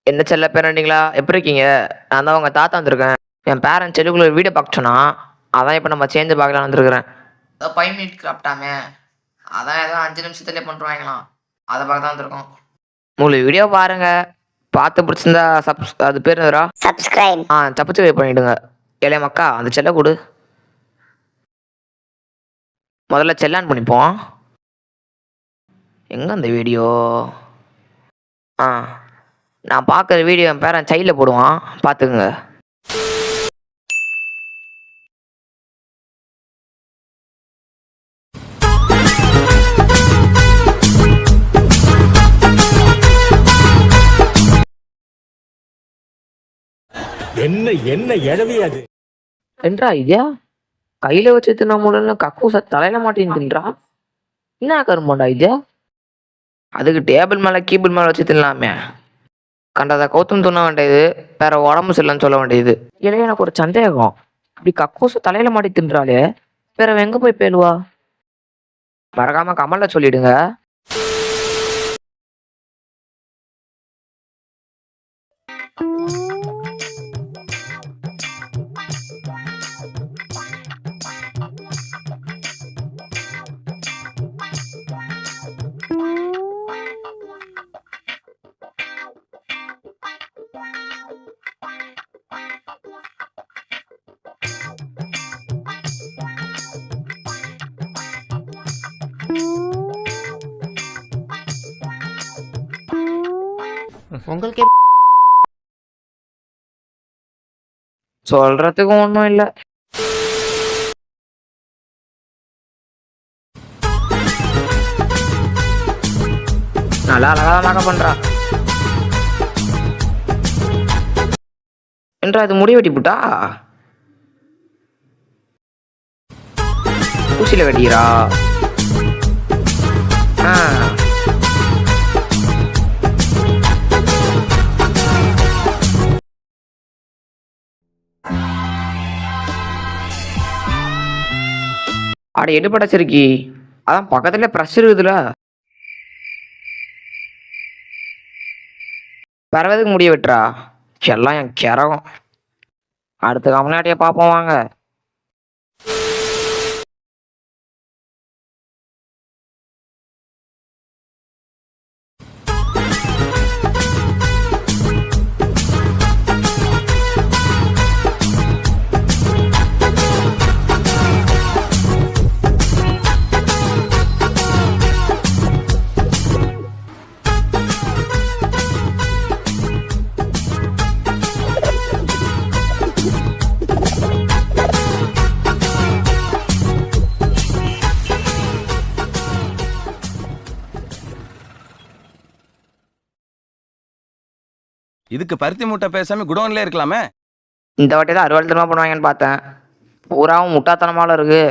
என்ன செல்ல பேரண்டிங்களா, எப்படி இருக்கீங்க? நான் தான் உங்க தாத்தா வந்திருக்கேன். என் பேரன் செல்லுக்குள்ள வீடியோ பார்க்க சொன்னான். அதான் இப்போ நம்ம சேர்ந்து பார்க்கலாம்னு வந்திருக்கிறேன். ஏதோ 5 மினிட் கிராஃப்டாமே, அதான் ஏதோ 5 நிமிஷத்துலேயே பண்ணுறாங்களாம். அதை பார்க்க தான் வந்திருக்கோம். உங்களுக்கு வீடியோ பாருங்க, பார்த்து பிடிச்சிருந்தா அது பேர் என்னதுடா? சப்ஸ்கிரைப். சப்ஸ்கிரைப் பண்ணிடுங்க. ஏலே மக்கா, அந்த செல்லை கொடு. முதல்ல செல்லான் பண்ணிப்போம். எங்கே அந்த வீடியோ? நான் பார்க்குற வீடியோ என் பேரன் சைடில் போடுவான், பார்த்துக்குங்க. என்ன என்ன எழவி அது என்றா ஐயா, கையில வச்சு தின்ன முடியல, கக்கூச தலையில மாட்டேன்னு தின்றா. என்ன கருமாண்டா ஐயா? அதுக்கு டேபிள் மேல கீபிள் மேல வச்சு தின்னலாமே. கண்டதை கௌத்தம் துண்ண வேண்டியது, வேற உடம்பு சரியில்லைன்னு சொல்ல வேண்டியது. இல்லை, எனக்கு ஒரு சந்தேகம். இப்படி கக்கூச தலையில மாட்டி தின்றாலே வேற எங்க போய் பேலுவா? மறக்காம கமல்ல சொல்லிடுங்க. உங்களுக்கு சொல்றதுக்கு ஒன்றும் இல்லை. நல்லா அழகாக பண்றா. என்றா இது முடி வெட்டி புட்டா? ஊசியில வெட்டிக்கிறா. அட எடுபடச்சிருக்கி, அதான் பக்கத்துல ப்ரெஷ் இருக்குதுல. பரவதுக்கு முடிய விட்டுறா, எல்லாம் என் கிறகம். அடுத்த கமலாட்டிய பார்ப்போம் வாங்க. இதுக்கு பருத்தி மூட்டை பேசாம குடோன்ல இருக்கலாமே. இந்த வாட்டி தான் அறுவடைத்தனமா பண்ணுவாங்கன்னு பார்த்தேன், பூராவும் முட்டாத்தனமால இருக்கு.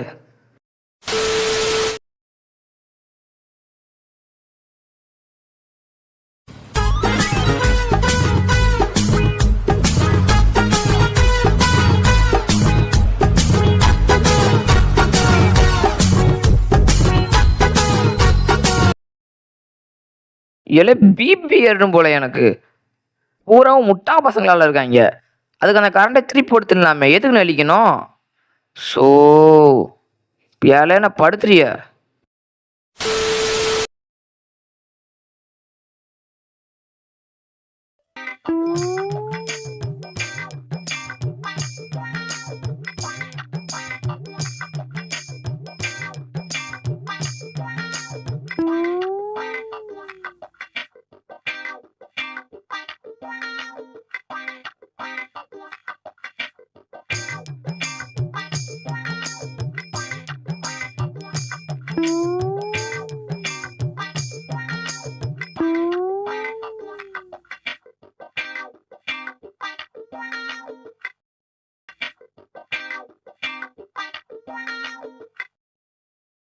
பிபி ஏறும் போல எனக்கு. பூராவும் முட்டா பசங்களால இருக்காங்க. அதுக்கு அந்த கரண்டை திருப்பி போட்டுலாமே, எதுக்கு நெளிக்கணும்? ஸோ ஏழை படுத்துறிய.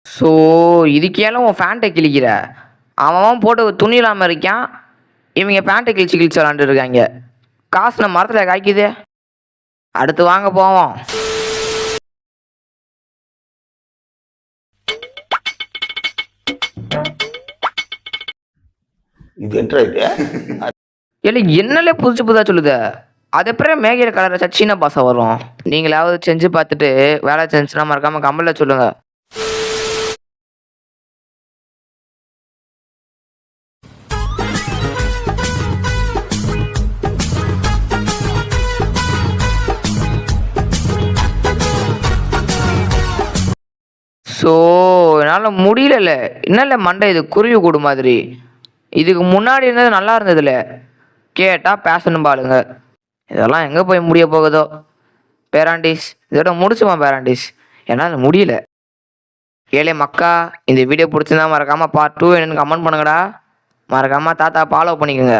ஸோ இதுக்கேலும் உன் ஃபேண்ட்டை கிழிக்கிற? அவன் போட்டு துணி இல்லாமல் இருக்கான், இவங்க பேண்ட்டை கிழிச்சு விளாண்டு இருக்காங்க. காசு நம்ம மரத்தில் காய்க்குது. அடுத்து வாங்க போவோம். இது என்ன இது? இல்லை என்னலே புதுசு புதுசாக சொல்லுத அது அப்புறம் மேகியில் கலரை சச்சினா பாசம் வரும். நீங்களாவது செஞ்சு பார்த்துட்டு வேலை செஞ்சுன்னா மறக்காமல் கம்பலில் சொல்லுங்கள். ஸோ என்னால் முடியல. என்னல மண்டை இது குருவி கூடு மாதிரி. இதுக்கு முன்னாடி இருந்தது நல்லா இருந்ததுல. கேட்டால் பேசணும் பாருங்க. இதெல்லாம் எங்கே போய் முடிய போகுதோ. பேராண்டிஸ் இதோட முடிச்சுவான் பேராண்டிஸ். என்னால் முடியல. ஏழை மக்கா, இந்த வீடியோ பிடிச்சிருந்தா மறக்காமல் பார்ட் 2 என்னன்னு கமெண்ட் பண்ணுங்கடா. மறக்காமல் தாத்தா ஃபாலோ பண்ணிக்கோங்க.